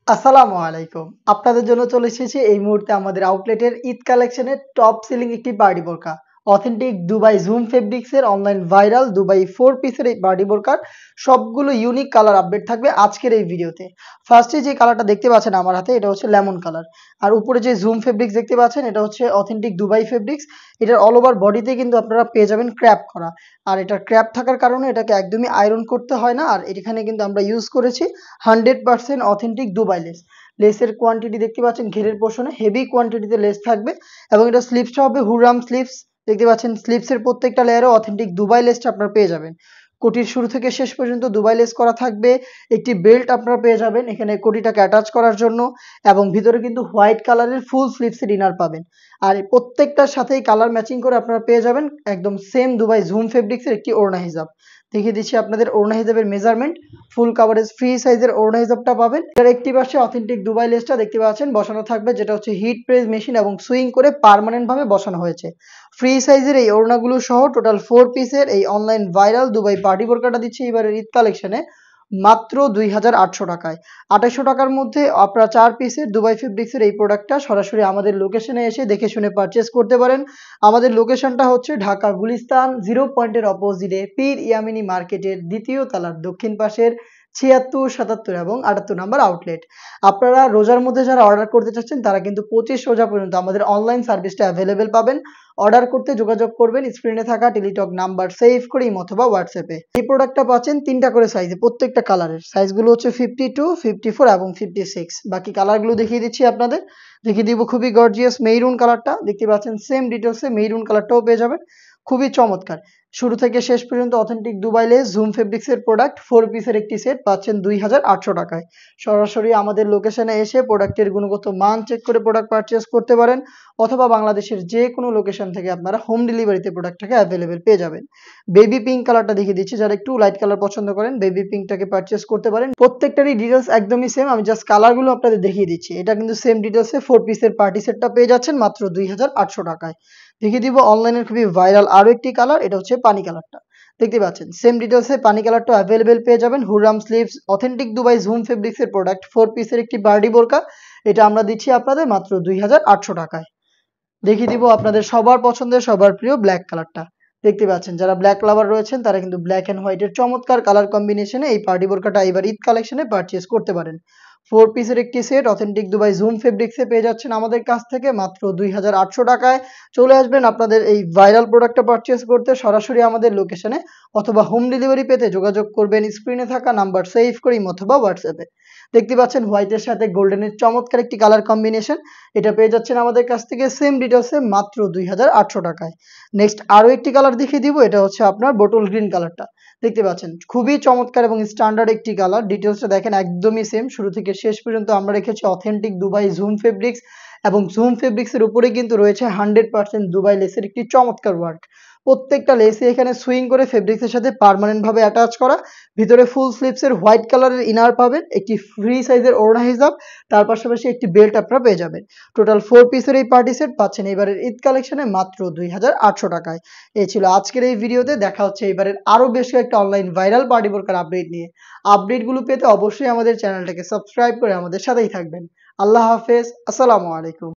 আসসালামু আলাইকুম। আপনাদের জন্য চলে এসেছি এই মুহূর্তে আমাদের আউটলেটের ঈদ কালেকশনের টপ সেলিং একটি পার্টি বোরকা। অথেন্টিক দুবাই জুম ফেব্রিক্স এর অনলাইন ভাইরাল দুবাই 4 পিসের এই পার্টি বোরকার সবগুলো ইউনিক কালার আপডেট থাকবে আজকের এই ভিডিওতে। ফার্স্টে যে কালারটা দেখতে পাচ্ছেন আমার হাতে এটা হচ্ছে লেমন কালার। আর উপরে যে জুম ফেব্রিক্স দেখতে পাচ্ছেন এটা হচ্ছে অথেন্টিক দুবাই ফেব্রিক্স। এটার অল ওভার বডিতে কিন্তু আপনারা পেয়ে যাবেন ক্র্যাপ করা। আর এটা ক্র্যাপ থাকার কারণে এটাকে একদমই আয়রন করতে হয় না। আর এখানে কিন্তু আমরা ইউজ করেছি 100% অথেন্টিক দুবাই লেস। লেসের কোয়ান্টিটি দেখতে পাচ্ছেন ঘেরের পোর্শনে হেভি কোয়ান্টিটিতে লেস থাকবে এবং এটা স্লিভসটা হবে হুররাম স্লিভস। দেখতে পাচ্ছেন স্লিভসের প্রত্যেকটা লেয়ারে অথেন্টিক দুবাই লেসটা আপনারা পেয়ে যাবেন। কোটির শুরু থেকে শেষ পর্যন্ত দুবাই লেস করা থাকবে। একটি বেল্ট আপনারা পেয়ে যাবেন এখানে কোটিটাকে অ্যাটাচ করার জন্য এবং ভিতরে কিন্তু হোয়াইট কালারের ফুল স্লিভসের ইনার পাবেন। আর এই প্রত্যেকটার সাথেই কালার ম্যাচিং করে আপনারা পেয়ে যাবেন একদম সেম দুবাই জুম ফেব্রিক্সের একটি ওড়না হিজাব। দেখিয়ে দিচ্ছি আপনাদের ওড়না হিজাবের মেজারমেন্ট। ফুল কাভারেজ ফ্রি সাইজের ওড়না হিজাবটা পাবেন। এর একটি পাশে অথেন্টিক দুবাই লেসটা দেখতে পাচ্ছেন বসানো থাকবে যেটা হচ্ছে হিট প্রেস মেশিন এবং সুইং করে পার্মানেন্ট ভাবে বসানো হয়েছে। ফ্রি সাইজের এই ওড়নাগুলো সহ টোটাল 4 পিসের এই অনলাইন ভাইরাল দুবাই পার্টি বোরকাটা দিচ্ছে এবারের ঈদ কালেকশনে মাত্র 2800 টাকায়। 2800 টাকার মধ্যে আপনারা 4 পিসের দুবাই ফেব্রিক্সের এই প্রোডাক্টটা সরাসরি আমাদের লোকেশনে এসে দেখে শুনে পারচেজ করতে পারেন। আমাদের লোকেশনটা হচ্ছে ঢাকা গুলিস্তান 0 পয়েন্টের অপোজিটে পীর ইয়ামিনী মার্কেটের দ্বিতীয় তলার দক্ষিণ পাশের 76, 77 এবং 78 নাম্বার আউটলেট। আপনারা রোজার মধ্যে যারা অর্ডার করতে চাচ্ছেন তারা কিন্তু 25 রোজা পর্যন্ত আমাদের অনলাইন সার্ভিসটা অ্যাভেলেবেল পাবেন। অর্ডার করতে যোগাযোগ করবেন স্ক্রিনে থাকা টেলিটক নাম্বার সেভ করে অথবা হোয়াটসঅ্যাপে। এই প্রোডাক্টটা পাচ্ছেন 3টা করে সাইজে প্রত্যেকটা কালারের। সাইজগুলো হচ্ছে 52, 54 এবং 56। বাকি কালারগুলো দেখিয়ে দিচ্ছি আপনাদের। দেখিয়ে দিব খুবই গর্জিয়াস মেরুন কালারটা। দেখতে পাচ্ছেন সেম ডিটেইলসে মেরুন কালারটাও পেয়ে যাবেন। খুবই চমৎকার। শুরু থেকে শেষ পর্যন্ত অথেন্টিক দুবাই লেস জুম ফেব্রিক্সের প্রোডাক্ট 4 পিসের একটি সেট পাচ্ছেন 2800 টাকায়। সরাসরি আমাদের লোকেশনে এসে প্রোডাক্টের গুণগত মান চেক করে প্রোডাক্ট পারচেজ করতে পারেন অথবা বাংলাদেশের যে কোনো লোকেশন থেকে আপনারা হোম ডেলিভারিতে প্রোডাক্টটাকে অ্যাভেলেবেল পেয়ে যাবেন। বেবি পিঙ্ক কালারটা দেখিয়ে দিচ্ছি, যারা একটু লাইট কালার পছন্দ করেন বেবি পিঙ্কটাকে পারচেজ করতে পারেন। প্রত্যেকটারই ডিটেলস একদমই সেম, আমি জাস্ট কালারগুলো আপনাদের দেখিয়ে দিচ্ছি। এটা কিন্তু সেম ডিটেলসে 4 পিসের পার্টি সেটটা পেয়ে যাচ্ছেন মাত্র 2800 টাকায়। দেখিয়ে দিব অনলাইনের খুবই ভাইরাল আরো একটি কালার, এটা হচ্ছে পানি কালারটা। দেখতে পাচ্ছেন সেম ডিটেলসে পানি কালারটা অ্যাভেলেবেল পেয়ে যাবেন। হুররাম স্লিভস অথেন্টিক দুবাই জুম ফেব্রিক্সের প্রোডাক্ট 4 পিসের একটি বার্ডি বোরকা। এটা আমরা দিচ্ছি আপনাদের মাত্র 2800 টাকায়। দেখিয়ে দিব আপনাদের সবার পছন্দের সবার প্রিয় ব্ল্যাক কালারটা। দেখতে পাচ্ছেন যারা ব্ল্যাক লাভার রয়েছেন তারা কিন্তু ব্ল্যাক এন্ড হোয়াইটের চমৎকার কালার কম্বিনেশনে এই পার্টি বোরকাটা এবার ঈদ কালেকশনে পারচেজ করতে পারেন। 4 পিসের একটি সেট অথেন্টিক দুবাই জুম ফেব্রিক্সে পেয়ে যাচ্ছেন আমাদের কাছ থেকে মাত্র 2800 টাকায়। চলে আসবেন আপনাদের এই ভাইরাল প্রোডাক্টটা পারচেজ করতে সরাসরি আমাদের লোকেশনে অথবা হোম ডেলিভারি পেতে যোগাযোগ করবেন স্ক্রিনে থাকা নাম্বার সেভ করে অথবা হোয়াটসঅ্যাপে। দেখতে পাচ্ছেন হোয়াইটের সাথে গোল্ডেনের চমৎকার একটি কালার কম্বিনেশন। এটা পেয়ে যাচ্ছেন আমাদের কাছ থেকে সেম ডিটেলসে মাত্র 2800 টাকায়। নেক্সট আরো একটি কালার দেখিয়ে দিব, এটা হচ্ছে আপনার বোটল গ্রিন কালারটা। দেখতে পাচ্ছেন খুবই চমৎকার এবং স্ট্যান্ডার্ড একটি কালার। ডিটেলসটা দেখেন একদমই সেম, শুরু থেকে শেষ পর্যন্ত আমরা রেখেছি অথেন্টিক দুবাই জুম ফেব্রিক্স এবং জুম ফেব্রিক্স এর উপরে কিন্তু রয়েছে 100% দুবাই লেসের একটি চমৎকার ওয়ার্ক। প্রত্যেকটা লেসই এখানে সুইং করে ফেব্রিক্সের সাথে পার্মানেন্ট ভাবে অ্যাটাচ করা। ভিতরে ফুল স্লিভস এর হোয়াইট কালারের ইনার পাবেন, একটি ফ্রি সাইজের ওড়না হিজাব, তার পাশাপাশি একটি বেল্ট আপনারা পেয়ে যাবেন। টোটাল 4 পিসের এই পার্টি সেট পাচ্ছেন এবারের ঈদ কালেকশনে মাত্র 2800 টাকায়। এই ছিল আজকের এই ভিডিওতে। দেখা হচ্ছে এবারের আরো বেশ কয়েকটা অনলাইন ভাইরাল পার্টি বোরকার আপডেট নিয়ে। আপডেটগুলো পেতে অবশ্যই আমাদের চ্যানেলটাকে সাবস্ক্রাইব করে আমাদের সাথেই থাকবেন। আল্লাহ হাফেজ, আসসালামু আলাইকুম।